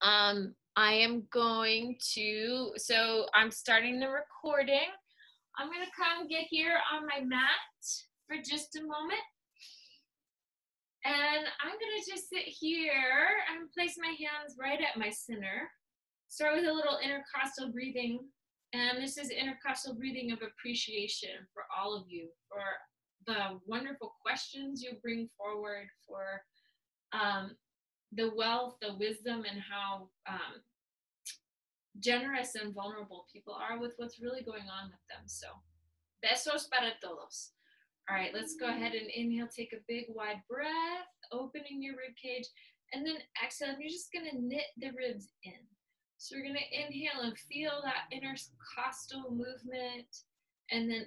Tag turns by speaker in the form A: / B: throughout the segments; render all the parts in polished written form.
A: I am going to, so I'm starting the recording. I'm going to come get here on my mat for just a moment. And I'm going to just sit here and place my hands right at my center. Start with a little intercostal breathing. And this is intercostal breathing of appreciation for all of you, for the wonderful questions you bring forward, for the wealth, the wisdom, and how generous and vulnerable people are with what's really going on with them. So, besos para todos. All right, let's go ahead and inhale, take a big wide breath, opening your rib cage, and then exhale. And you're just gonna knit the ribs in. So we're gonna inhale and feel that intercostal movement, and then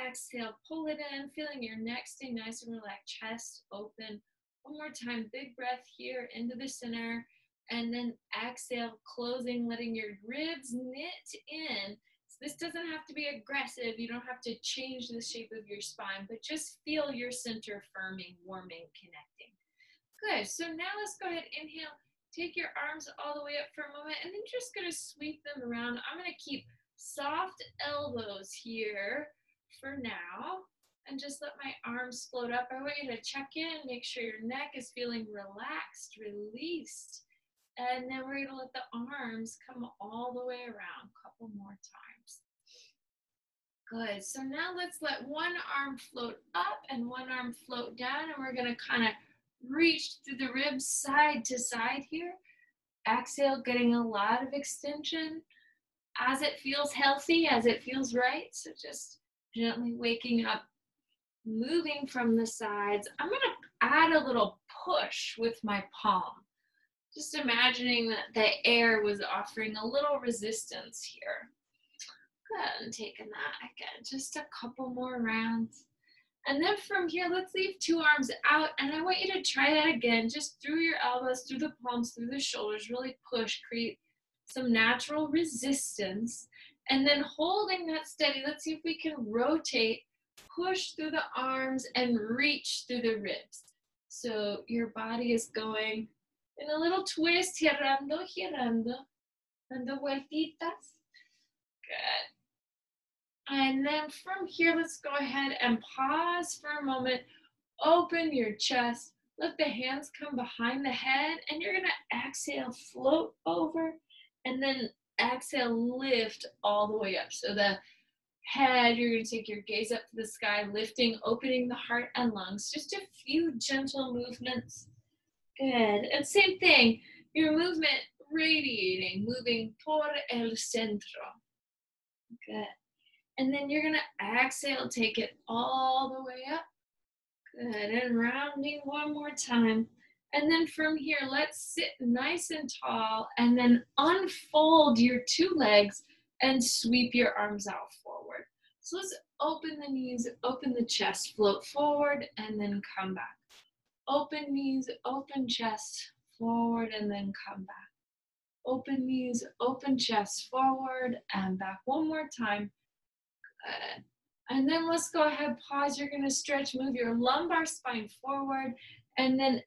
A: exhale, pull it in, feeling your neck stay nice and relaxed, chest open. One more time, big breath here into the center, and then exhale, closing, letting your ribs knit in. So this doesn't have to be aggressive. You don't have to change the shape of your spine, but just feel your center firming, warming, connecting. Good, so now let's go ahead, inhale, take your arms all the way up for a moment, and then just gonna sweep them around. I'm gonna keep soft elbows here for now, and just let my arms float up. I want you to check in, make sure your neck is feeling relaxed, released. And then we're gonna let the arms come all the way around a couple more times. Good, so now let's let one arm float up and one arm float down, and we're gonna kind of reach through the ribs side to side here. Exhale, getting a lot of extension as it feels healthy, as it feels right. So just gently waking up, moving from the sides. I'm gonna add a little push with my palm. Just imagining that the air was offering a little resistance here. Good, and taking that again, just a couple more rounds. And then from here, let's leave two arms out, and I want you to try that again, just through your elbows, through the palms, through the shoulders, really push, create some natural resistance. And then holding that steady, let's see if we can rotate, push through the arms, and reach through the ribs. So your body is going in a little twist, girando, girando, dando vueltitas. Good. And then from here, let's go ahead and pause for a moment. Open your chest. Let the hands come behind the head, and you're gonna exhale, float over, and then exhale, lift all the way up. So the head, you're gonna take your gaze up to the sky, lifting, opening the heart and lungs. Just a few gentle movements. Good, and same thing, your movement radiating, moving por el centro. Good. And then you're gonna exhale, take it all the way up. Good, and rounding one more time. And then from here, let's sit nice and tall, and then unfold your two legs and sweep your arms out forward. So let's open the knees, open the chest, float forward, and then come back. Open knees, open chest, forward, and then come back. Open knees, open chest, forward, and back. One more time. Good. And then let's go ahead, pause. You're gonna stretch, move your lumbar spine forward, and then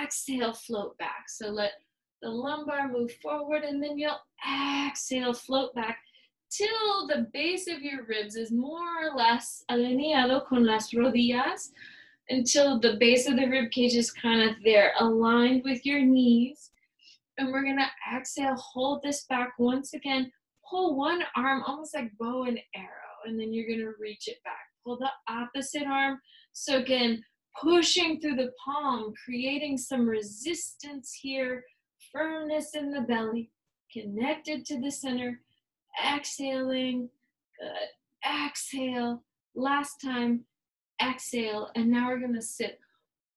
A: exhale, float back. So let the lumbar move forward, and then you'll exhale, float back till the base of your ribs is more or less alineado con las rodillas, until the base of the rib cage is kind of there, aligned with your knees. And we're gonna exhale, hold this back once again, pull one arm almost like bow and arrow, and then you're gonna reach it back. Pull the opposite arm. So again, pushing through the palm, creating some resistance here, firmness in the belly, connected to the center, exhaling, good, exhale, last time, exhale, and now we're gonna sit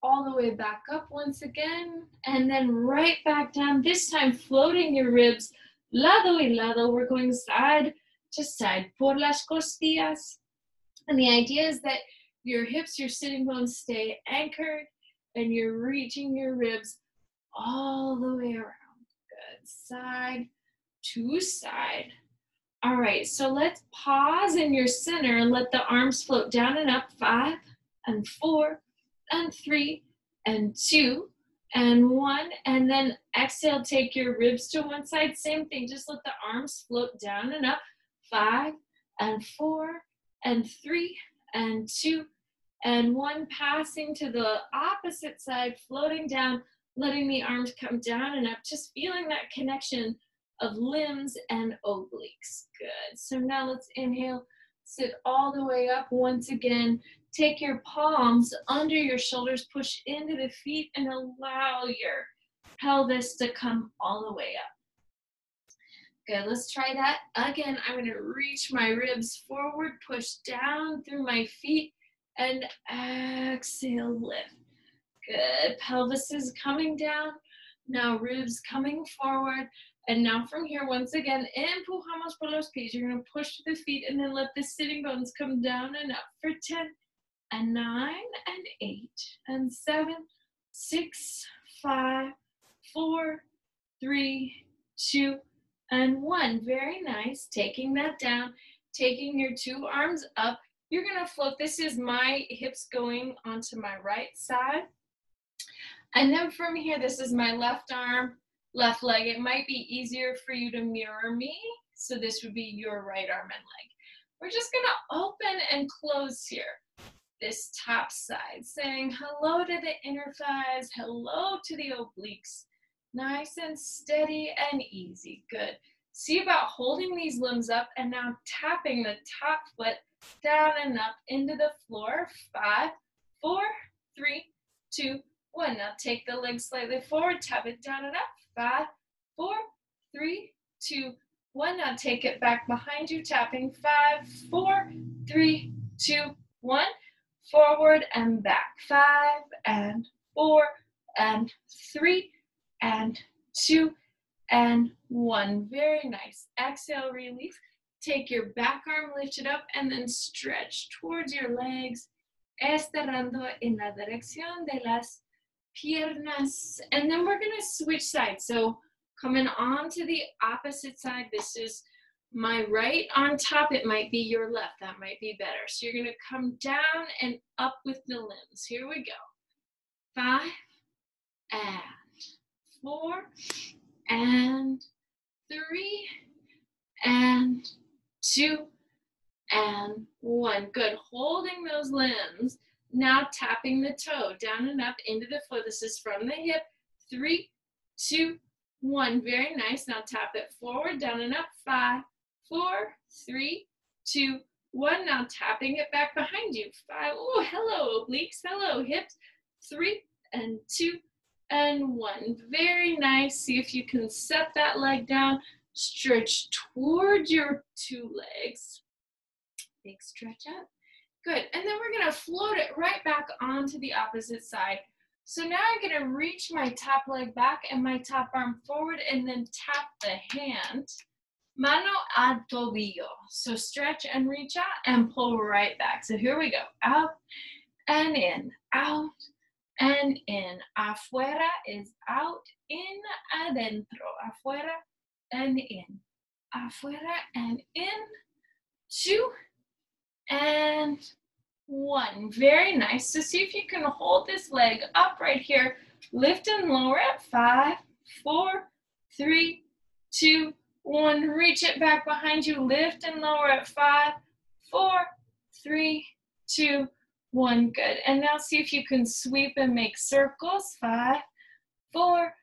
A: all the way back up once again, and then right back down, this time floating your ribs, lado y lado, we're going side to side, por las costillas. And the idea is that your hips, your sitting bones stay anchored, and you're reaching your ribs all the way around. Good, side to side. All right, so let's pause in your center and let the arms float down and up, 5 and 4 and 3 and 2. and 1, and then exhale, take your ribs to one side, same thing, just let the arms float down and up, 5 and 4 and 3 and 2 and 1, passing to the opposite side, floating down, letting the arms come down and up, just feeling that connection of limbs and obliques. Good. So now let's inhale, sit all the way up once again. Take your palms under your shoulders, push into the feet, and allow your pelvis to come all the way up. Good, let's try that again. I'm gonna reach my ribs forward, push down through my feet, and exhale, lift. Good, pelvis is coming down. Now ribs coming forward. And now from here, once again, empujamos por los pies. You're gonna push the feet and then let the sitting bones come down and up for 10 and 9 and 8 and 7, 6, 5, 4, 3, 2, and 1. Very nice. Taking that down, taking your 2 arms up. You're gonna float. This is my hips going onto my right side. And then from here, this is my left arm, left leg. It might be easier for you to mirror me. So this would be your right arm and leg. We're just gonna open and close here. This top side, saying hello to the inner thighs, hello to the obliques. Nice and steady and easy. Good. See about holding these limbs up and now tapping the top foot down and up into the floor. 5, 4, 3, 2, 1. Now take the leg slightly forward, tap it down and up. 5, 4, 3, 2, 1. Now take it back behind you, tapping 5, 4, 3, 2, 1. Forward and back. 5 and 4 and 3 and 2 and 1. Very nice. Exhale, release. Take your back arm, lift it up, and then stretch towards your legs, estirando en la dirección de las piernas. And then we're gonna switch sides. So coming on to the opposite side, this is my right on top, it might be your left, that might be better. So you're gonna come down and up with the limbs. Here we go. 5 and 4 and 3 and 2 and 1. Good, holding those limbs. Now tapping the toe down and up into the foot. This is from the hip. 3, 2, 1. Very nice. Now tap it forward, down and up. 5, 4, 3, 2, 1. Now tapping it back behind you. 5. Oh, hello, obliques. Hello, hips. 3 and 2 and 1. Very nice. See if you can set that leg down. Stretch towards your 2 legs. Big stretch up. Good. And then we're going to float it right back onto the opposite side. So now I'm going to reach my top leg back and my top arm forward and then tap the hand. Mano a tobillo. So stretch and reach out and pull right back. So here we go. Out and in. Out and in. Afuera is out. In, adentro. Afuera and in. Afuera and in. 2 and 1. Very nice. So see if you can hold this leg up right here. Lift and lower it. 5, 4, 3, 2, 1. Reach it back behind you. Lift and lower it. 5, 4, 3, 2, 1. Good. And now see if you can sweep and make circles. 5, 4,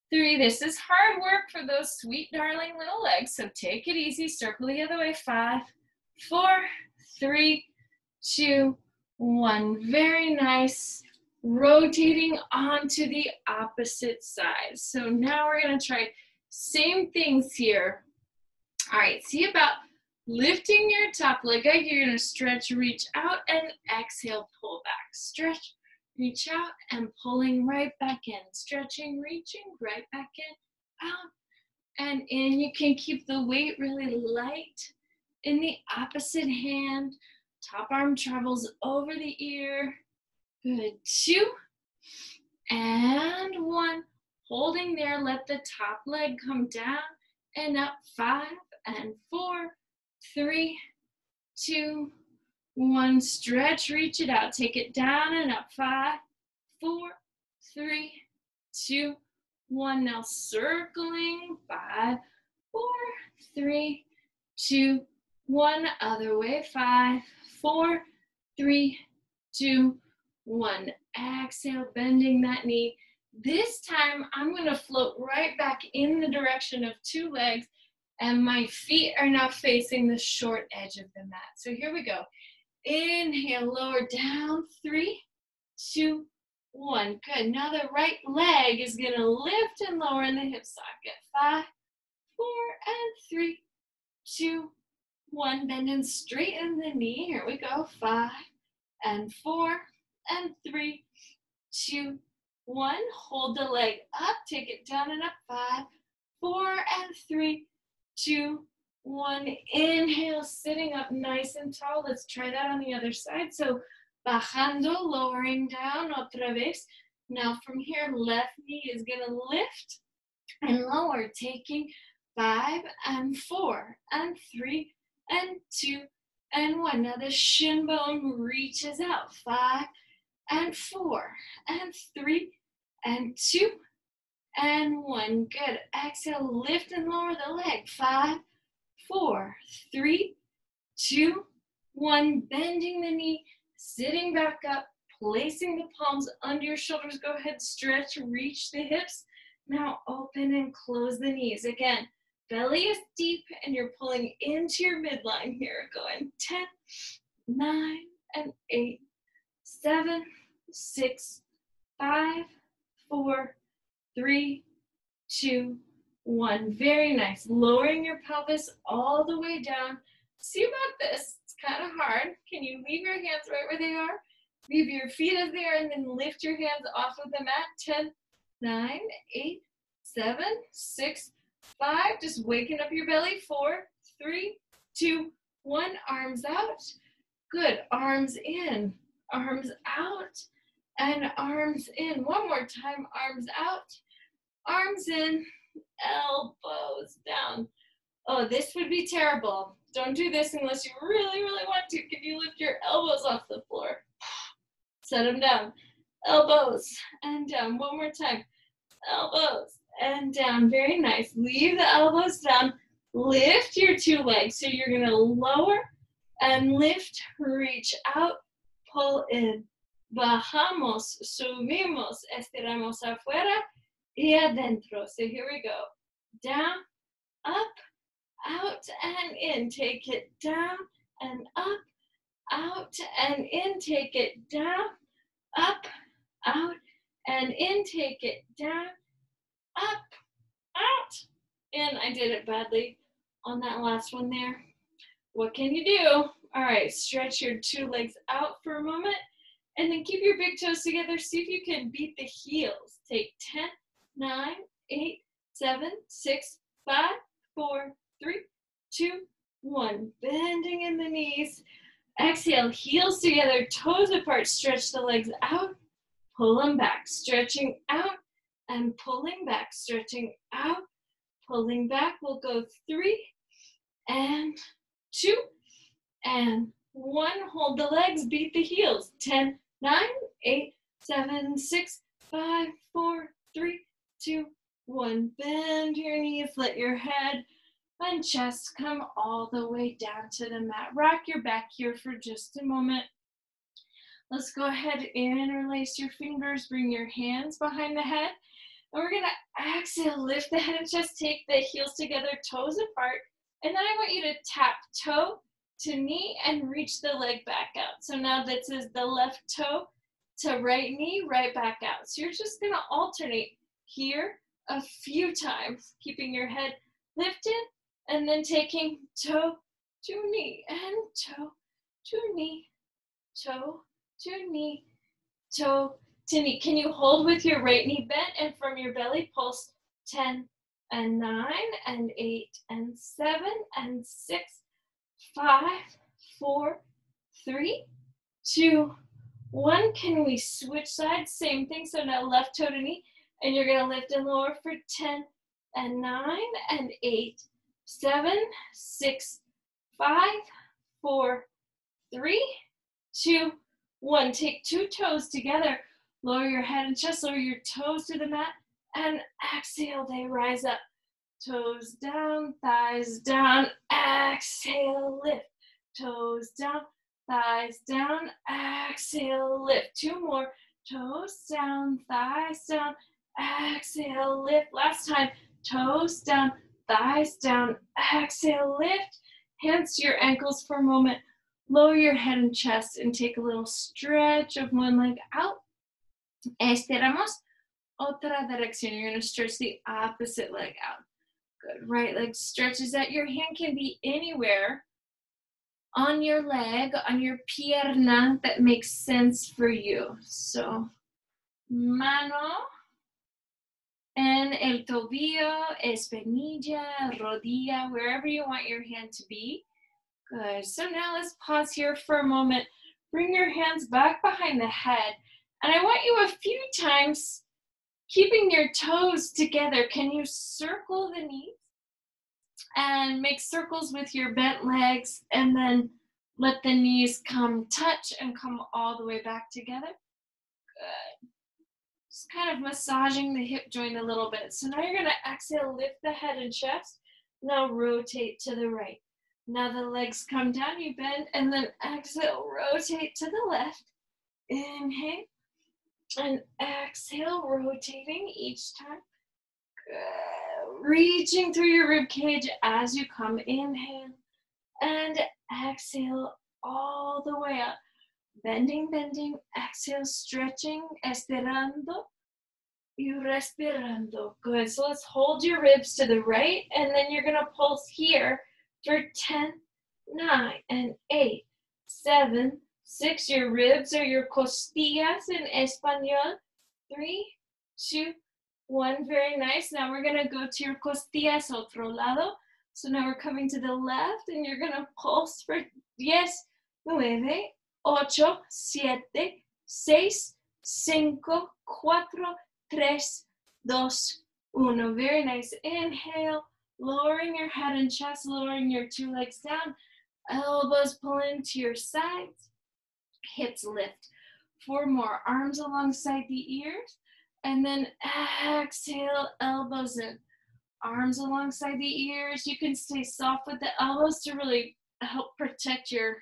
A: 3. This is hard work for those sweet, darling little legs. So take it easy. Circle the other way. 5, 4, 3, 2, 1. Very nice. Rotating onto the opposite side. So now we're going to try same things here. All right, see about lifting your top leg up. You're going to stretch, reach out, and exhale, pull back. Stretch, reach out, and pulling right back in. Stretching, reaching, right back in, out, and in. You can keep the weight really light in the opposite hand. Top arm travels over the ear. Good. 2 and 1. Holding there, let the top leg come down and up. 5 and 4, 3, 2, 1. Stretch, reach it out. Take it down and up. 5, 4, 3, 2, 1. Now circling, 5, 4, 3, 2, 1. Other way, 5, 4, 3, 2, 1. Exhale, bending that knee. This time, I'm going to float right back in the direction of 2 legs, and my feet are now facing the short edge of the mat. So here we go. Inhale, lower down, 3, 2, 1. Good. Now the right leg is going to lift and lower in the hip socket. 5, 4, and 3, 2, 1. Bend and straighten the knee. Here we go. 5, and 4, and 3, 2, 1. Hold the leg up. Take it down and up. 5, 4, and 3, 2, 1. Inhale, sitting up nice and tall. Let's try that on the other side. So bajando, lowering down, otra vez. Now from here, left knee is gonna lift and lower, taking 5 and 4 and 3 and 2 and 1. Now the shin bone reaches out. 5 and 4 and 3 and 2 and 1. Good. Exhale, lift and lower the leg. 5, 4, 3, 2, 1. Bending the knee, sitting back up, placing the palms under your shoulders. Go ahead, stretch, reach the hips. Now open and close the knees. Again, belly is deep and you're pulling into your midline here. Going 10, 9, and 8, 7, 6, 5, 4, 3, 2, 1. Very nice. Lowering your pelvis all the way down. See about this. It's kind of hard. Can you leave your hands right where they are? Leave your feet as they are and then lift your hands off of the mat. 10, 9, 8, 7, 6, 5. Just waking up your belly. 4, 3, 2, 1. Arms out. Good. Arms in. Arms out. And arms in. One more time. Arms out. Arms in. Elbows down. Oh, this would be terrible. Don't do this unless you really, really want to. Can you lift your elbows off the floor? Set them down. Elbows and down. One more time. Elbows and down. Very nice. Leave the elbows down. Lift your 2 legs. So you're going to lower and lift, reach out, pull in. Bajamos, subimos, estiramos afuera y adentro. So here we go. Down, up, out, and in. Take it down and up, out, and in. Take it down, up, out, and in. Take it down, up, out. And I did it badly on that last one there. What can you do? All right, stretch your 2 legs out for a moment. And then keep your big toes together. See if you can beat the heels. Take 10, 9, 8, 7, 6, 5, 4, 3, 2, 1. Bending in the knees. Exhale, heels together, toes apart. Stretch the legs out, pull them back. Stretching out and pulling back. Stretching out, pulling back. We'll go 3 and 2 and 1. Hold the legs, beat the heels. 10, 9, 8, 7, 6, 5, 4, 3, 2, 1. Bend your knees, let your head and chest come all the way down to the mat. Rock your back here for just a moment. Let's go ahead and interlace your fingers, bring your hands behind the head. And we're gonna exhale, lift the head and chest, take the heels together, toes apart. And then I want you to tap toe to knee and reach the leg back out. So now this is the left toe to right knee, right back out. So you're just gonna alternate here a few times, keeping your head lifted and then taking toe to knee and toe to knee, toe to knee, toe to knee. Can you hold with your right knee bent and from your belly pulse 10 and 9 and 8 and 7 and 6, 5, 4, 3, 2, 1. Can we switch sides? Same thing. So now left toe to knee, and you're gonna lift and lower for 10 and 9 and 8, 7, 6, 5, 4, 3, 2, 1. Take 2 toes together. Lower your head and chest, lower your toes to the mat. and exhale, they rise up. Toes down, thighs down, exhale, lift. Toes down, thighs down, exhale, lift. Two more. Toes down, thighs down, exhale, lift. Last time. Toes down, thighs down, exhale, lift. Hands to your ankles for a moment. Lower your head and chest and take a little stretch of one leg out. Estiramos. Otra dirección. You're going to stretch the opposite leg out. Good. Right leg stretches out. Your hand can be anywhere on your leg, on your pierna that makes sense for you. So, mano en el tobillo, espinilla, rodilla, wherever you want your hand to be. Good. So now let's pause here for a moment. Bring your hands back behind the head. And I want you a few times keeping your toes together. Can you circle the knees? And make circles with your bent legs, and then let the knees come touch and come all the way back together. Good. Just kind of massaging the hip joint a little bit. So now you're going to exhale, lift the head and chest. Now rotate to the right. Now the legs come down, you bend, and then exhale, rotate to the left. Inhale, and exhale, rotating each time. Good. Reaching through your rib cage as you come. Inhale and exhale all the way up. Bending, bending, exhale, stretching, estirando y respirando. Good. So let's hold your ribs to the right, and then you're going to pulse here for 10, 9, and 8, 7, 6. Your ribs are your costillas in español. 3, 2, 1. Very nice. Now we're going to go to your costillas, otro lado. So now we're coming to the left, and you're going to pulse for 10, 9, 8, 7, 6, 5, 4, 3, 2, 1. Very nice. Inhale, lowering your head and chest, lowering your two legs down. Elbows pull into your sides. Hips lift. 4 more. Arms alongside the ears. And then exhale, elbows in. Arms alongside the ears. You can stay soft with the elbows to really help protect your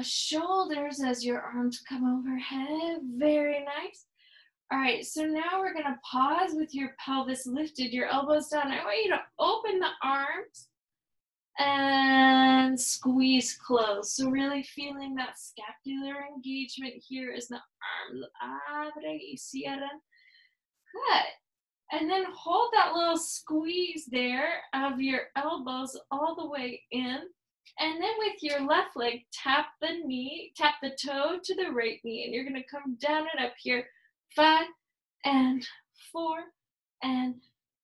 A: shoulders as your arms come overhead. Very nice. All right, so now we're gonna pause with your pelvis lifted, your elbows down. I want you to open the arms and squeeze close. So really feeling that scapular engagement here as the arms abre y cierran. Good. And then hold that little squeeze there of your elbows all the way in. And then with your left leg, tap the toe to the right knee. And you're gonna come down and up here. 5 and 4 and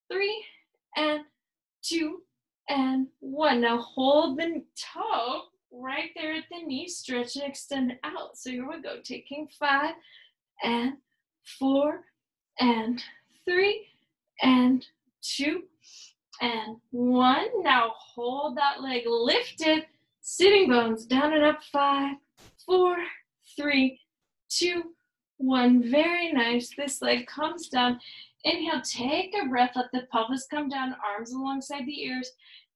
A: 3 and 2 and 1. Now hold the toe right there at the knee, stretch and extend out. So here we go, taking 5 and 4 and 3 and 2 and 1. Now hold that leg lifted, sitting bones down and up. 5, 4, 3, 2, 1. Very nice. This leg comes down. Inhale, take a breath, let the pelvis come down, arms alongside the ears,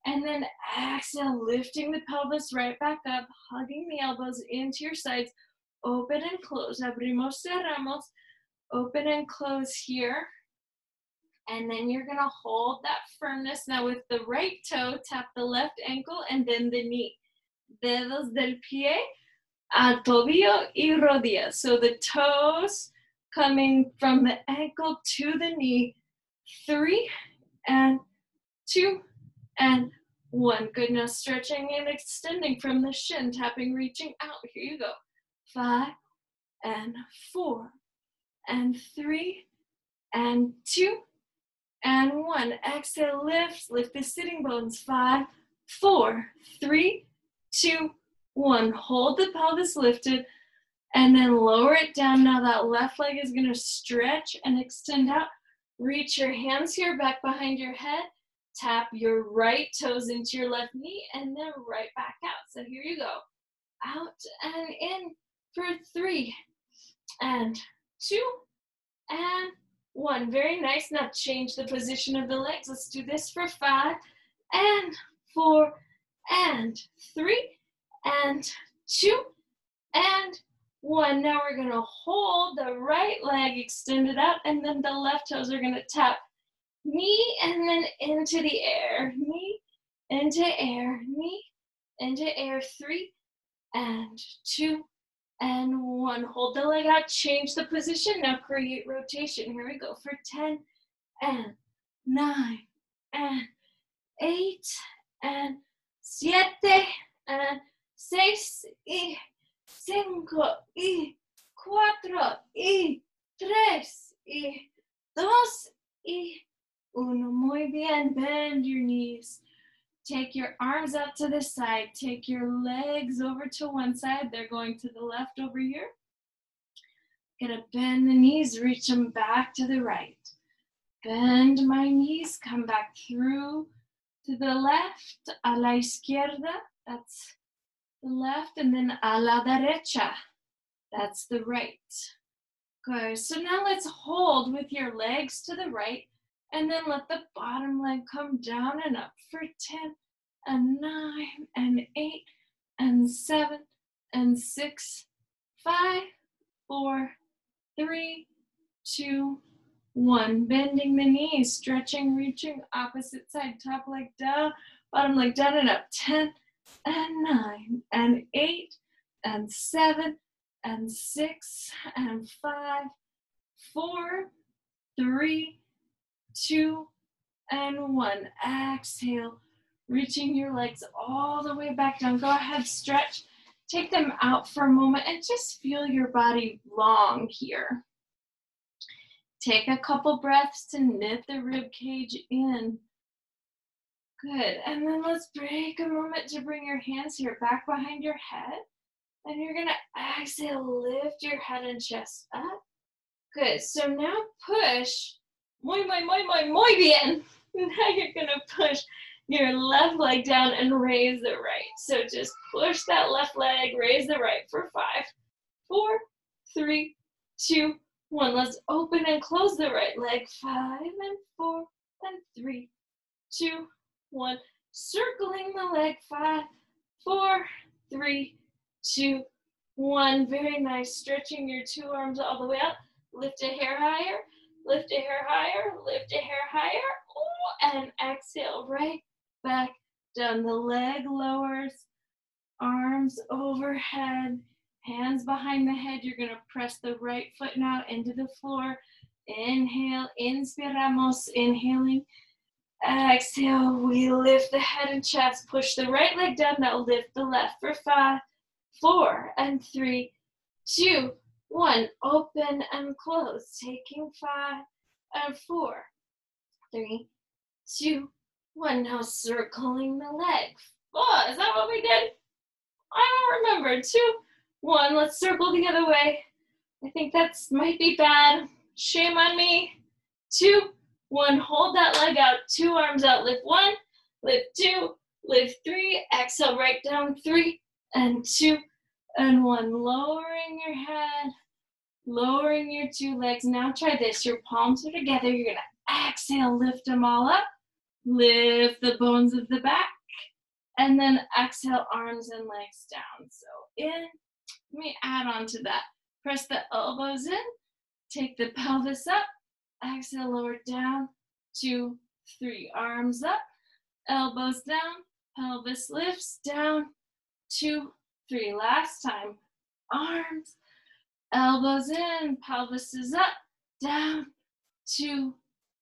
A: and then exhale, lifting the pelvis right back up, hugging the elbows into your sides. Open and close. Abrimos, cerramos. Open and close here. And then you're gonna hold that firmness. Now with the right toe, tap the left ankle and then the knee. Dedos del pie a tobillo y rodilla. So the toes coming from the ankle to the knee. 3 and 2 and 1. Good. Now stretching and extending from the shin, tapping, reaching out. Here you go. 5 and 4 and 3 and 2 and 1. Exhale, lift the sitting bones. 5, 4, 3, 2, 1. Hold the pelvis lifted and then lower it down. Now that left leg is going to stretch and extend out. Reach your hands here back behind your head. Tap your right toes into your left knee and then right back out. So here you go. Out and in for 3 and 2 and 1. Very nice. Now change the position of the legs. Let's do this for 5 and 4 and 3 and 2 and 1. Now we're going to hold the right leg extended out, and then the left toes are going to tap knee and then into the air. Knee into air. Knee into air. 3 and 2 and 1. Hold the leg out. Change the position. Now create rotation. Here we go for 10 and 9 and 8 and 7 and 6 y 5 y 4 y 3 y 2 y 1. Muy bien. Bend your knees. Take your arms out to the side. Take your legs over to one side. They're going to the left over here. Gonna bend the knees, reach them back to the right. Bend my knees, come back through to the left, a la izquierda, that's the left, and then a la derecha, that's the right. Good, so now let's hold with your legs to the right, and then let the bottom leg come down and up for 10 and 9 and 8 and 7 and 6, 5, 4, 3, 2, 1. Bending the knees, stretching, reaching, opposite side, top leg down, bottom leg down and up. 10 and 9 and 8 and 7 and 6 and 5, 4, 3, 2, and 1. Exhale, reaching your legs all the way back down. Go ahead, stretch. Take them out for a moment and just feel your body long here. Take a couple breaths to knit the rib cage in. Good, and then let's break a moment to bring your hands here back behind your head. And you're gonna exhale, lift your head and chest up. Good, so now push. Muy bien. Now you're gonna push your left leg down and raise the right. So just push that left leg, raise the right for 5, 4, 3, 2, 1. Let's open and close the right leg. 5 and 4 and 3, 2, 1. Circling the leg. 5, 4, 3, 2, 1. Very nice. Stretching your 2 arms all the way up. Lift a hair higher. Lift a hair higher. Lift a hair higher. Ooh, and exhale right back down. The leg lowers. Arms overhead. Hands behind the head. You're going to press the right foot now into the floor. Inhale. Inspiramos. Inhaling. Exhale. We lift the head and chest. Push the right leg down. Now lift the left for 5, 4, and 3, 2, 1. Open and close. Taking 5 and 4, 3, 2, 1. Now circling the leg. Oh, is that what we did? I don't remember. 2, 1. Let's circle the other way. I think that might be bad. Shame on me. 2, 1. Hold that leg out. 2 arms out. Lift 1, lift 2, lift 3. Exhale right down. 3 and 2 and 1. Lowering your head. Lowering your 2 legs. Now try this. Your palms are together. You're going to exhale. Lift them all up. Lift the bones of the back. And then exhale, arms and legs down. So in. Let me add on to that. Press the elbows in. Take the pelvis up. Exhale, lower down. 2, 3. Arms up. Elbows down. Pelvis lifts down. 2, 3. Last time. Arms. Elbows in. Pelvis is up. Down. 2,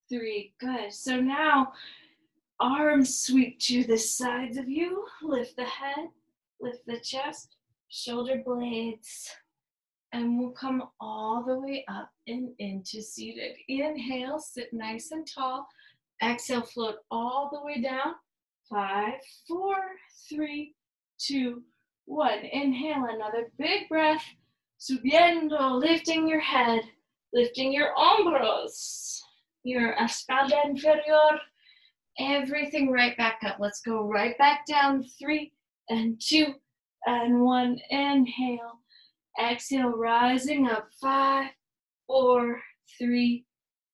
A: 3. Good. So now arms sweep to the sides of you. Lift the head. Lift the chest. Shoulder blades. And we'll come all the way up and into seated. Inhale, sit nice and tall. Exhale, float all the way down. 5, 4, 3, 2, 1. Inhale, another big breath. Subiendo, lifting your head, lifting your hombros, your espalda inferior, everything right back up. Let's go right back down. 3 and 2 and 1. Inhale. Exhale, rising up. 5, 4, 3,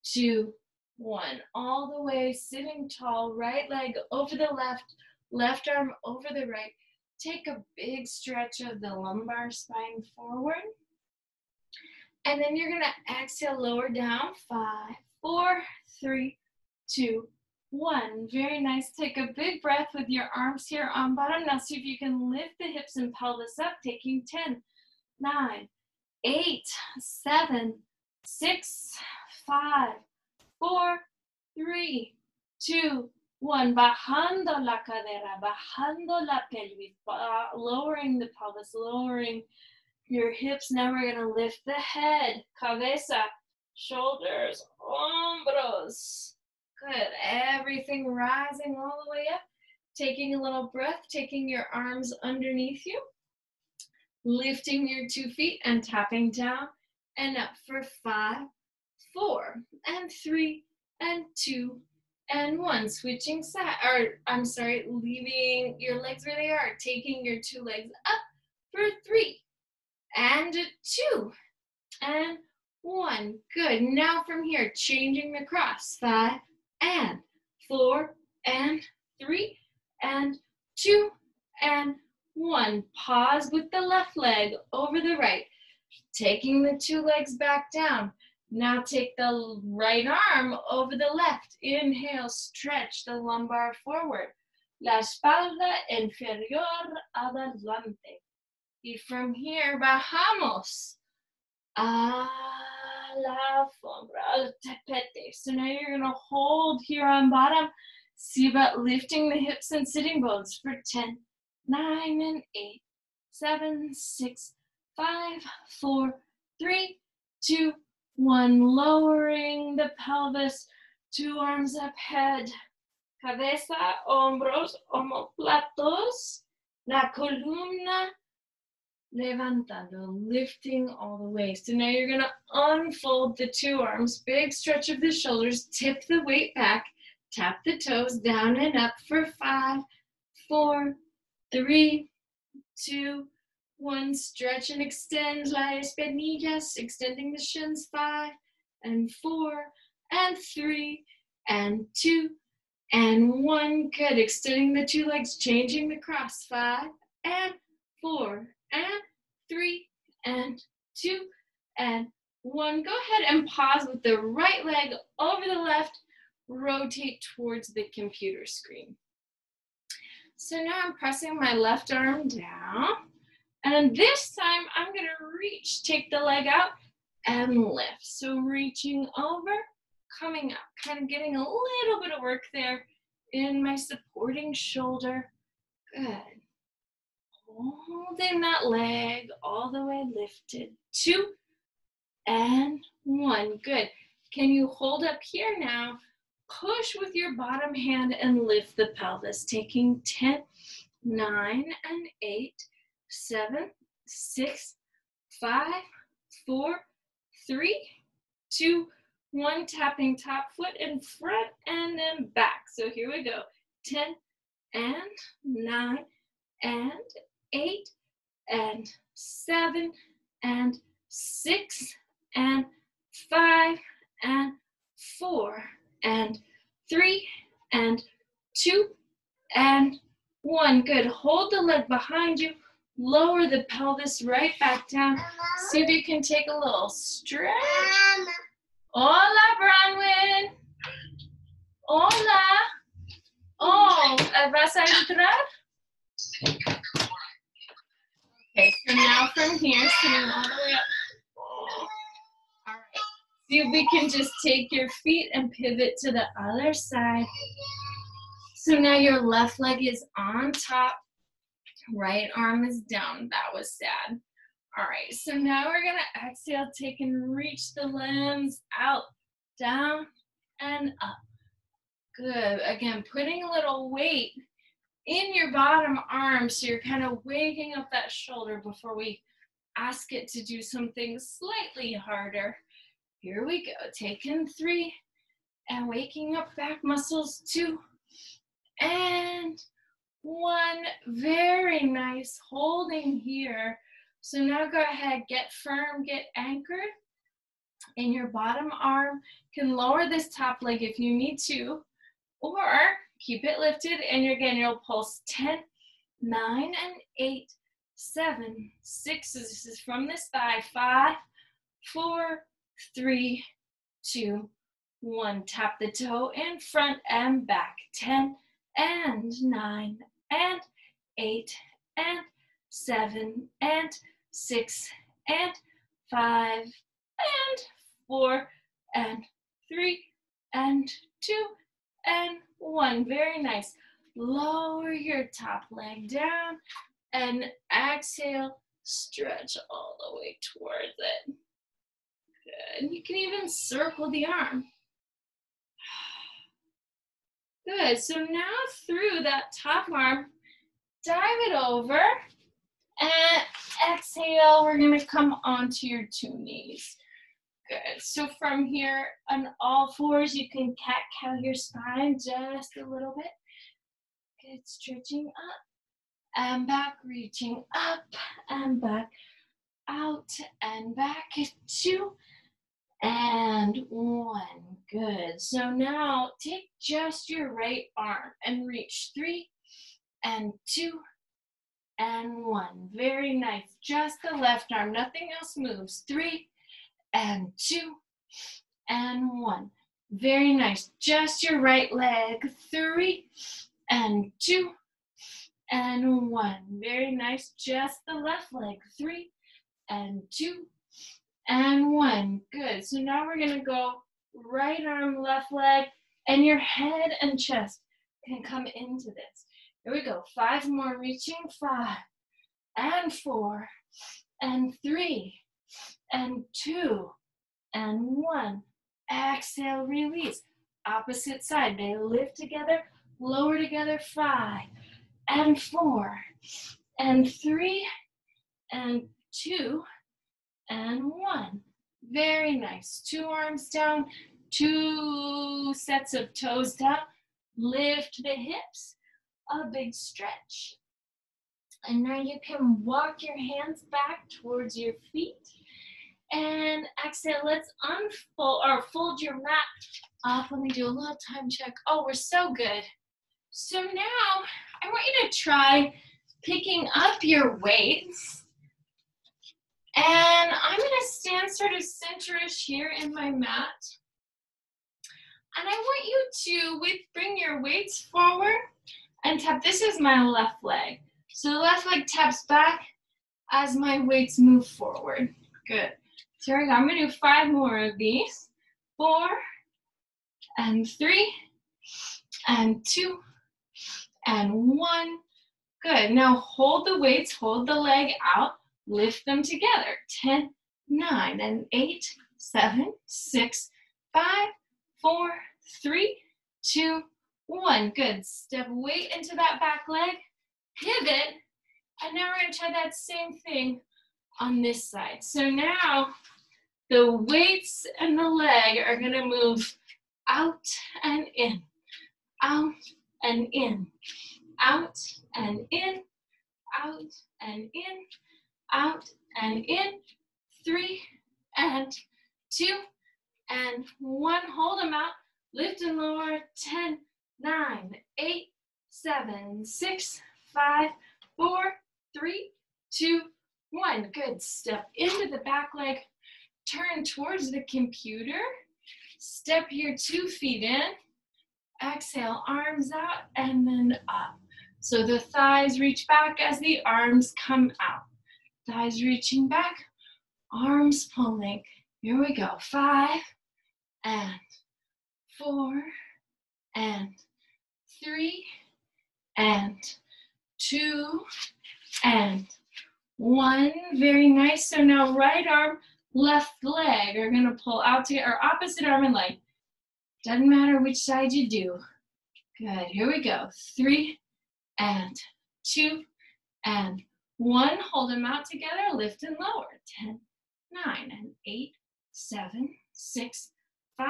A: 2, 1. All the way, sitting tall, right leg over the left, left arm over the right. Take a big stretch of the lumbar spine forward. And then you're gonna exhale, lower down, 5, 4, 3, 2, 1. Very nice. Take a big breath with your arms here on bottom. Now see if you can lift the hips and pelvis up, taking 10, 9, 8, 7, 6, 5, 4, 3, 2, 1. Bajando la cadera, bajando la pelvis, lowering the pelvis, lowering your hips. Now we're going to lift the head, cabeza, shoulders, hombros. Good. Everything rising all the way up. Taking a little breath, taking your arms underneath you. Lifting your 2 feet and tapping down and up for 5, 4, and 3, and 2, and 1. Switching side, or I'm sorry, leaving your legs where they are. Taking your 2 legs up for 3, and 2, and 1. Good. Now from here, changing the cross. 5, and 4, and 3, and 2, and 1. Pause with the left leg over the right. Taking the 2 legs back down. Now take the right arm over the left. Inhale, stretch the lumbar forward. La espalda inferior adelante. Y from here, bajamos a la alfombra, al tapete. So now you're going to hold here on bottom. See about lifting the hips and sitting bones for 10, 9, and 8, 7, 6, 5, 4, 3, 2, 1. Lowering the pelvis, 2 arms up, head, cabeza, hombros, omoplatos, la columna, levantando, lifting all the way. So now you're gonna unfold the 2 arms, big stretch of the shoulders, tip the weight back, tap the toes down and up for 5, 4, 3, 2, 1. Stretch and extend las espinillas, extending the shins. 5, and 4, and 3, and 2, and 1. Good. Extending the 2 legs, changing the cross. 5, and 4, and 3, and 2, and 1. Go ahead and pause with the right leg over the left. Rotate towards the computer screen. So now I'm pressing my left arm down. And this time I'm going to reach, take the leg out and lift. So reaching over, coming up, kind of getting a little bit of work there in my supporting shoulder. Good. Holding that leg all the way lifted. 2, and 1. Good. Can you hold up here now? Push with your bottom hand and lift the pelvis, taking 10, 9, and 8, 7, 6, 5, 4, 3, 2, 1. Tapping top foot in front and then back. So here we go. 10, and 9, and 8, and 7, and 6, and 5, and 4, and 3, and 2, and 1. Good. Hold the leg behind you. Lower the pelvis right back down. See if you can take a little stretch. Hola, Bronwyn. Hola. Oh, ¿vas a entrar? Okay, so now from here, sitting all the way up. All right. See if we can just take your feet and pivot to the other side. So now your left leg is on top. Right arm is down. That was sad. All right, so now we're going to exhale, take and reach the limbs out, down, and up. Good. Again, putting a little weight in your bottom arm, so you're kind of waking up that shoulder before we ask it to do something slightly harder. Here we go. Taking 3, and waking up back muscles. 2, and 1. Very nice. Holding here. So now go ahead, get firm, get anchored. in your bottom arm. You can lower this top leg if you need to, or keep it lifted, and again, you'll pulse 10, 9, and 8, 7, 6. This is from this thigh. 5, 4, 3, 2, 1. Tap the toe in front and back. 10, and 9, and 8, and 7, and 6, and 5, and 4, and 3, and 2, and 1. Very nice. Lower your top leg down and exhale, stretch all the way towards it. Good. You can even circle the arm. Good. So now through that top arm, dive it over and exhale. We're going to come onto your 2 knees. Good. So from here on all fours, you can cat-cow your spine just a little bit. Good. Stretching up and back, reaching up and back, out and back. 2 and 1. Good. So now take just your right arm and reach. 3 and 2 and 1. Very nice. Just the left arm. Nothing else moves. 3 and 2 and 1. Very nice. Just your right leg. 3 and 2 and 1. Very nice. Just the left leg. 3 and 2 and 1. Good. So now we're going to go right arm, left leg, and your head and chest can come into this. Here we go. 5 more. Reaching. 5 and 4 and 3 and 2 and 1. Exhale, release. Opposite side. They lift together, lower together. 5 and 4 and 3 and 2 and 1. Very nice. 2 arms down, 2 sets of toes down. Lift the hips. A big stretch. And now you can walk your hands back towards your feet. And exhale, let's unfold or fold your mat up. Let me do a little time check. Oh, we're so good. So now I want you to try picking up your weights. And I'm going to stand sort of centerish here in my mat. And I want you to bring your weights forward and tap. This is my left leg. So the left leg taps back as my weights move forward. Good. So here we go. I'm going to do 5 more of these. 4 and 3 and 2 and 1. Good. Now hold the weights, hold the leg out, lift them together. 10, 9, and 8, 7, 6, 5, 4, 3, 2, 1. Good. Step weight into that back leg, pivot, and now we're going to try that same thing on this side. So now the weights and the leg are going to move out and in, out and in, out and in, out and in, out and in. 3 and 2 and 1. Hold them out. Lift and lower. 10, 9, 8, 7, 6, 5, 4, 3, 2, 1. Good. Step into the back leg. Turn towards the computer. Step your 2 feet in. Exhale, arms out and then up. So the thighs reach back as the arms come out. Thighs reaching back, arms pulling. Here we go. 5 and 4 and 3 and 2 and 1. Very nice. So now right arm, left leg are going to pull out to our opposite arm and leg. Doesn't matter which side you do. Good. Here we go. 3 and 2 and 1. Hold them out together. Lift and lower. 10, 9, and 8, 7, 6, 5,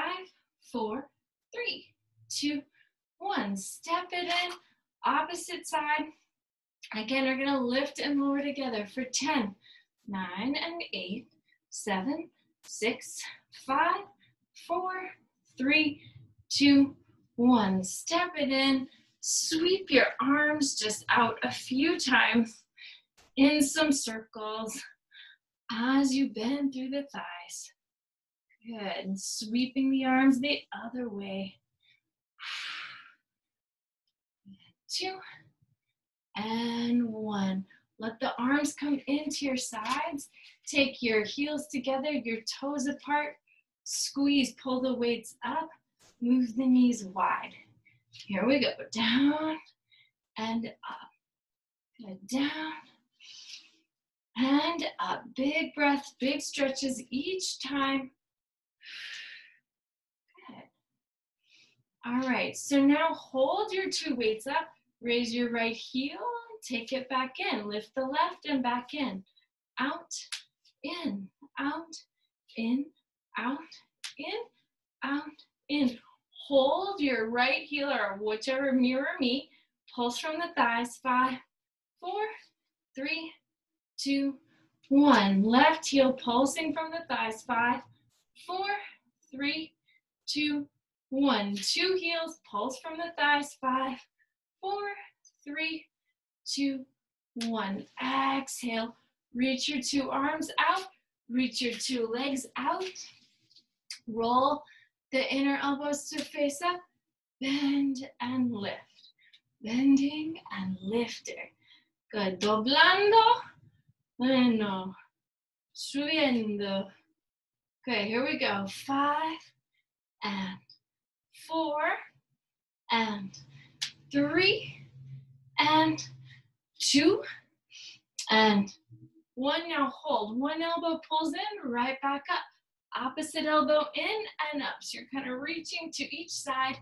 A: 4, 3, 2, 1. Step it in. Opposite side. Again, we're going to lift and lower together for 10, 9, and 8, 7, 6, 5, 4, 3, 2, 1. Step it in. Sweep your arms just out a few times in some circles as you bend through the thighs. Good. And sweeping the arms the other way. 2 and 1. Let the arms come into your sides. Take your heels together, your toes apart. Squeeze, pull the weights up. Move the knees wide. Here we go. Down and up. Good. Down and up. Big breaths, big stretches each time. Good. All right. So now hold your 2 weights up. Raise your right heel. Take it back in. Lift the left and back in. Out, in, out, in, out, in, out, in. Hold your right heel or whichever mirror me. Pulse from the thighs. 5, 4, 3, 2, 1. Left heel pulsing from the thighs. 5, 4, 3, 2, 1. 2 heels pulse from the thighs. 5, 4, 3, 2, 1. Exhale. Reach your 2 arms out. Reach your 2 legs out. Roll the inner elbows to face up. Bend and lift. Bending and lifting. Good. Doblando. Bueno. Subiendo. Okay, here we go. 5 and 4 and 3 and 2 and 1. Now hold. One elbow pulls in, right back up. Opposite elbow in and up. So you're kind of reaching to each side.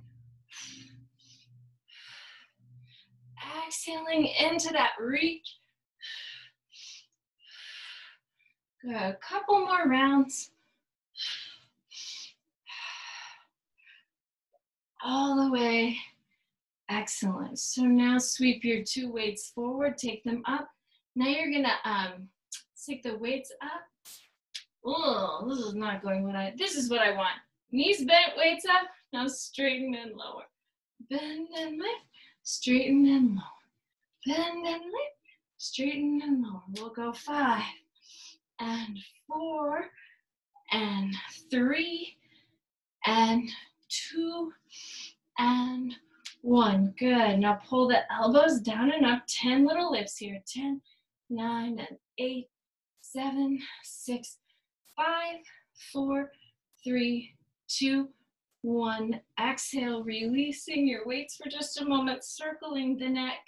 A: Exhaling into that reach. Good. A couple more rounds. All the way. Excellent. So now sweep your 2 weights forward, take them up. Now you're gonna take the weights up. Oh, this is not going this is what I want. Knees bent, weights up. Now straighten and lower. Bend and lift, straighten and lower. Bend and lift, straighten and lower. We'll go 5 and 4 and 3 and 2 and 1. Good. Now pull the elbows down and up. 10 little lifts here. 10, 9, and 8, 7, 6, 5, 4, 3, 2, 1. Exhale, releasing your weights for just a moment, circling the neck.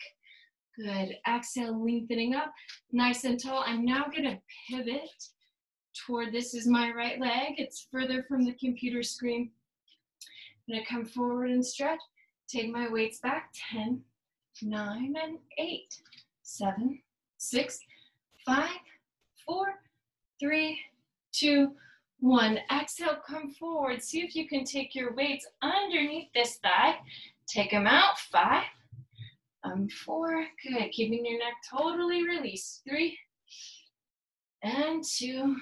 A: Good. Exhale, lengthening up, nice and tall. I'm now going to pivot toward, this is my right leg. It's further from the computer screen. I'm going to come forward and stretch. Take my weights back. 10, 9, and 8, 7, 6, 5, 4, 3, 2, 1. Exhale, come forward. See if you can take your weights underneath this thigh. Take them out. 5, 4. Good. Keeping your neck totally released. 3, and 2,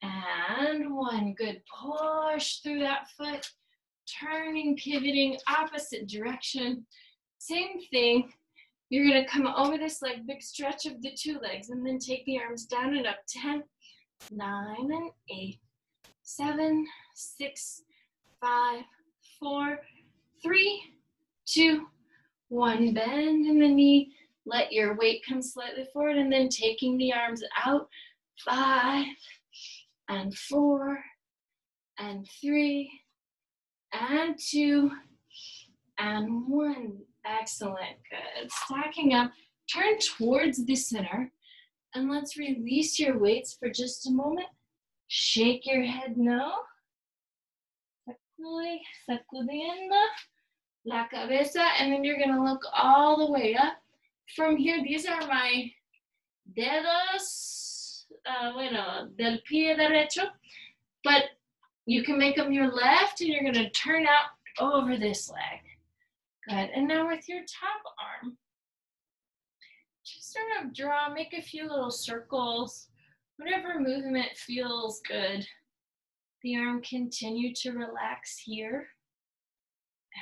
A: and 1. Good. Push through that foot. Turning, pivoting, opposite direction. Same thing. You're going to come over this leg, big stretch of the 2 legs, and then take the arms down and up. 10, 9, and 8, 7, 6, 5, 4, 3, 2, 1. Bend in the knee. Let your weight come slightly forward, and then taking the arms out. 5, and 4, and 3, and 2, and 1. Excellent. Good. Stacking up. Turn towards the center. And let's release your weights for just a moment. Shake your head no. Sacudiendo la cabeza. And then you're going to look all the way up. From here, these are my dedos, del pie derecho. But you can make them your left, and you're going to turn out over this leg. Good. And now with your top arm, just sort of make a few little circles Whatever movement feels good. The arm continue to relax here.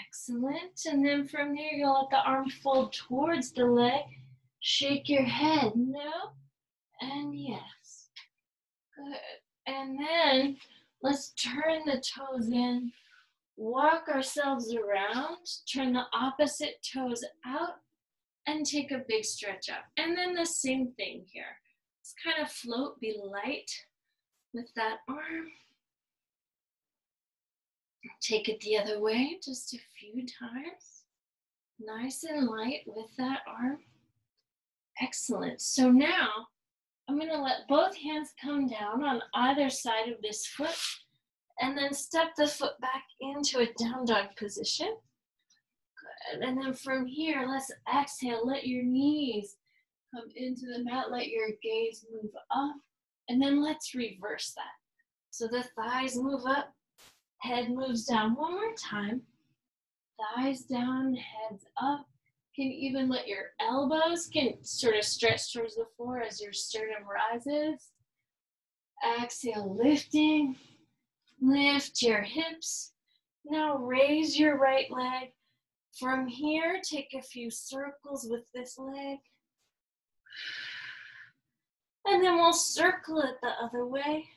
A: Excellent. And then from there, you'll let the arm fold towards the leg. Shake your head, no, and yes. Good. And then let's turn the toes in. Walk ourselves around. Turn the opposite toes out and take a big stretch up. And then the same thing here. Just kind of float, be light with that arm. Take it the other way just a few times. Nice and light with that arm. Excellent. So now I'm going to let both hands come down on either side of this foot and then step the foot back into a down dog position. Good. And then from here, let's exhale. Let your knees come into the mat. Let your gaze move up. And then let's reverse that. So the thighs move up. Head moves down. One more time. Thighs down, heads up. You can even let your elbows can sort of stretch towards the floor as your sternum rises. Exhale, lifting. Lift your hips. Now raise your right leg. From here, take a few circles with this leg. And then we'll circle it the other way.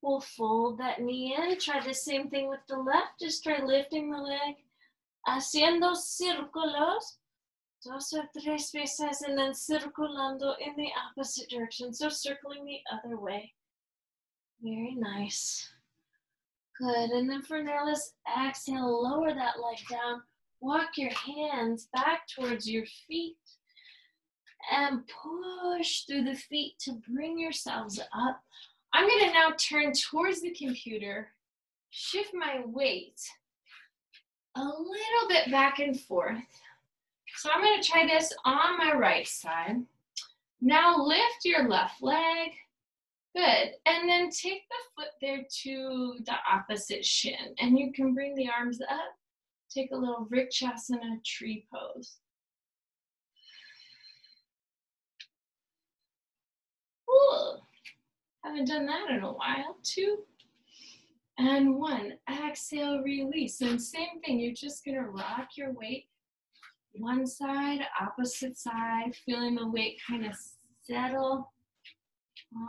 A: We'll fold that knee in. Try the same thing with the left. Just try lifting the leg. Haciendo círculos. 2 or 3 veces and then circulando in the opposite direction. So circling the other way. Very nice. Good. And then from there, let's exhale. Lower that leg down. Walk your hands back towards your feet. And push through the feet to bring yourselves up. I'm going to now turn towards the computer, shift my weight a little bit back and forth. So I'm going to try this on my right side. Now lift your left leg. Good. And then take the foot there to the opposite shin. And you can bring the arms up. Take a little Vrikshasana tree pose. Cool. Haven't done that in a while. 2 and 1. Exhale, release. And same thing, you're just gonna rock your weight. One side, opposite side, feeling the weight kind of settle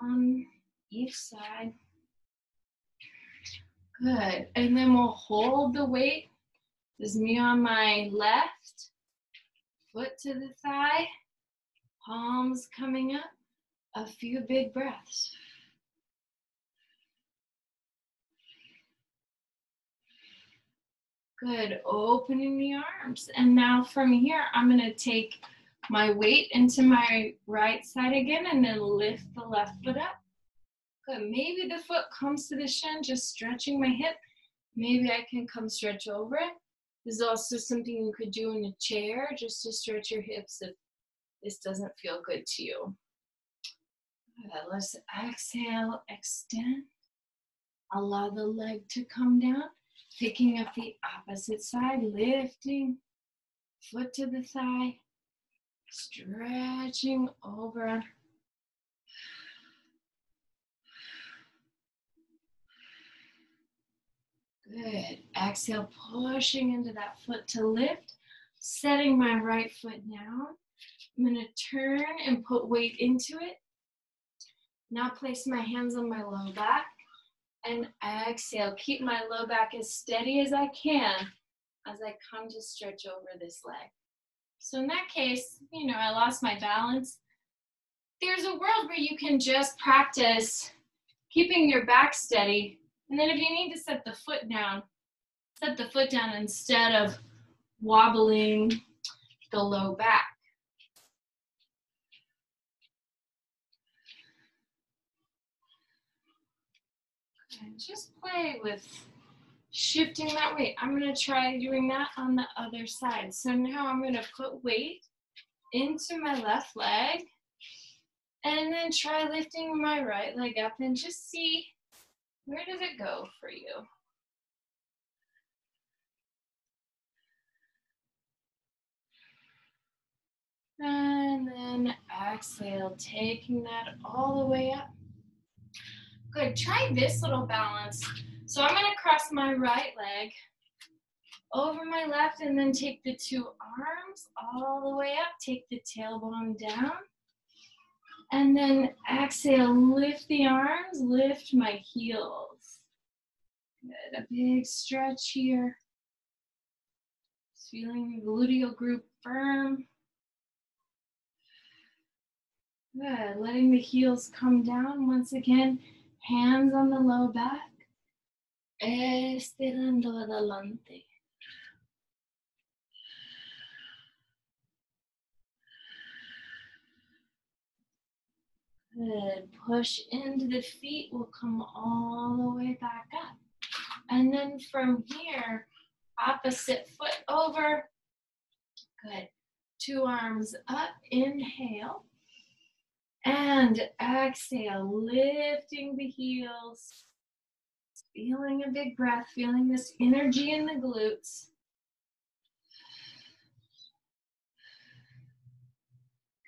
A: on each side. Good. And then we'll hold the weight. This is me on my left, foot to the thigh, palms coming up. A few big breaths. Good, opening the arms. And now from here, I'm gonna take my weight into my right side again and then lift the left foot up. Good, maybe the foot comes to the shin, just stretching my hip. Maybe I can come stretch over it. This is also something you could do in a chair, just to stretch your hips if this doesn't feel good to you. Good, let's exhale, extend. Allow the leg to come down. Picking up the opposite side, lifting, foot to the thigh, stretching over. Good. Exhale, pushing into that foot to lift, setting my right foot down. I'm going to turn and put weight into it. Now place my hands on my low back. And exhale, keep my low back as steady as I can as I come to stretch over this leg. So in that case, I lost my balance. There's a world where you can just practice keeping your back steady. And then if you need to set the foot down instead of wobbling the low back. And just play with shifting that weight. I'm going to try doing that on the other side. So now I'm going to put weight into my left leg and then try lifting my right leg up and just see where does it go for you. And then exhale, taking that all the way up. Good, try this little balance. So I'm gonna cross my right leg over my left and then take the two arms all the way up, take the tailbone down. And then exhale, lift the arms, lift my heels. Good, a big stretch here. Just feeling the gluteal group firm. Good, letting the heels come down once again. Hands on the low back. Estirando adelante. Good, push into the feet. We'll come all the way back up. And then from here, opposite foot over. Good. Two arms up, inhale. And exhale, lifting the heels. Feeling a big breath, feeling this energy in the glutes.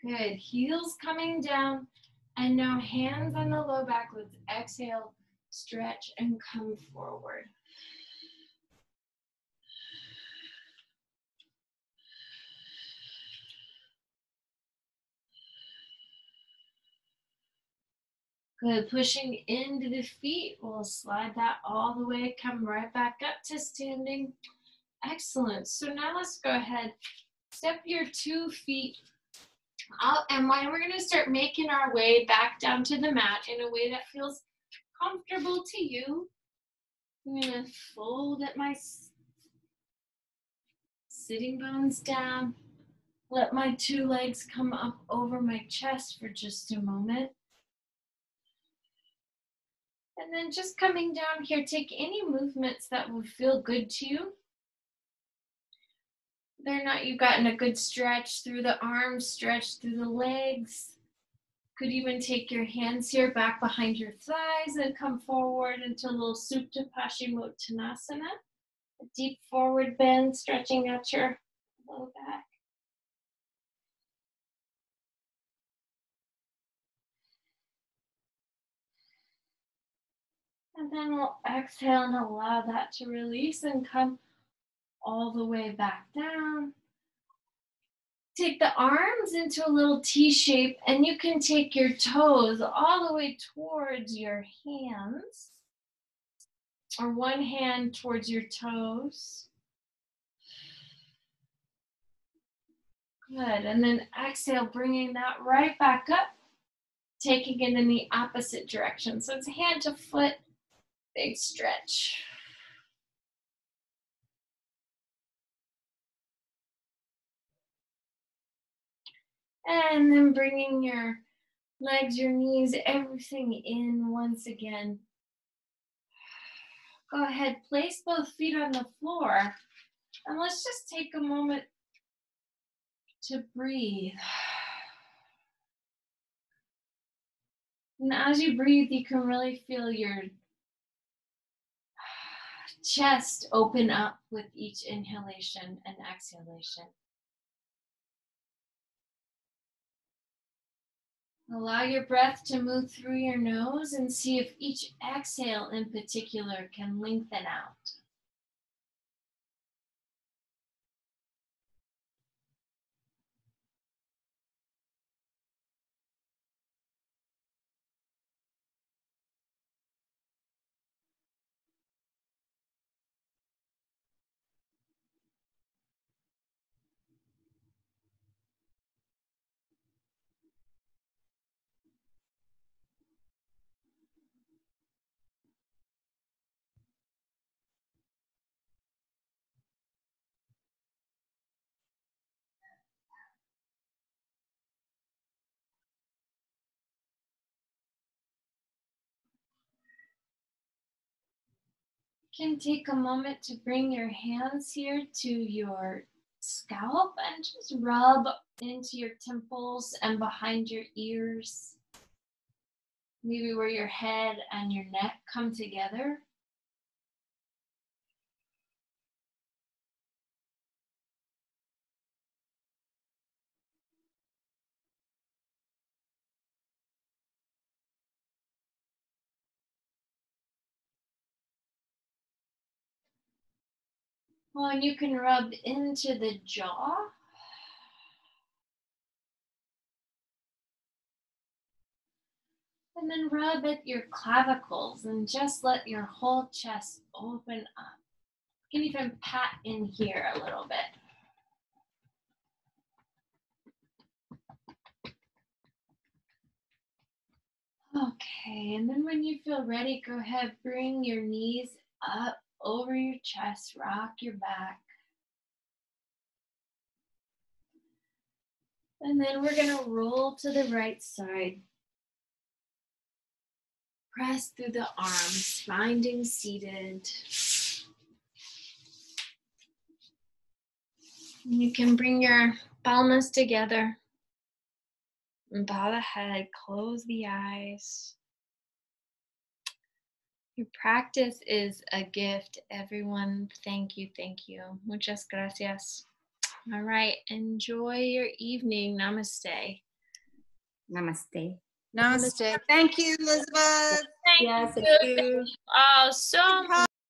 A: Good, heels coming down. And now hands on the low back. Let's exhale, stretch, and come forward. Good, pushing into the feet. We'll slide that all the way, come right back up to standing. Excellent. So now let's go ahead, step your 2 feet out, and we're gonna start making our way back down to the mat in a way that feels comfortable to you. I'm gonna fold at my sitting bones down. Let my 2 legs come up over my chest for just a moment. And then just coming down here, take any movements that would feel good to you. Whether or not you've gotten a good stretch through the arms, stretch through the legs. Could even take your hands here back behind your thighs and come forward into a little Supta Paschimottanasana. A deep forward bend, stretching out your low back. And then we'll exhale and allow that to release and come all the way back down. Take the arms into a little T shape, and you can take your toes all the way towards your hands, or one hand towards your toes. Good, and then exhale, bringing that right back up, taking it in the opposite direction. So it's hand to foot, big stretch. And then bringing your legs, your knees, everything in once again. Go ahead, place both feet on the floor. And let's just take a moment to breathe. And as you breathe, you can really feel your chest open up with each inhalation and exhalation. Allow your breath to move through your nose and see if each exhale in particular can lengthen out. You can take a moment to bring your hands here to your scalp and just rub into your temples and behind your ears. Maybe where your head and your neck come together. Oh, and you can rub into the jaw. And then rub at your clavicles and just let your whole chest open up. You can even pat in here a little bit. Okay, and then when you feel ready, go ahead, bring your knees up over your chest, rock your back. And then we're gonna roll to the right side. Press through the arms, finding seated. And you can bring your palms together. And bow the head, close the eyes. Your practice is a gift, everyone. Thank you, thank you. Muchas gracias. All right, enjoy your evening. Namaste.
B: Namaste.
C: Namaste. Thank you, Elizabeth.
A: Thank
B: Yes,
A: you.
B: thank you.
A: Oh, so much.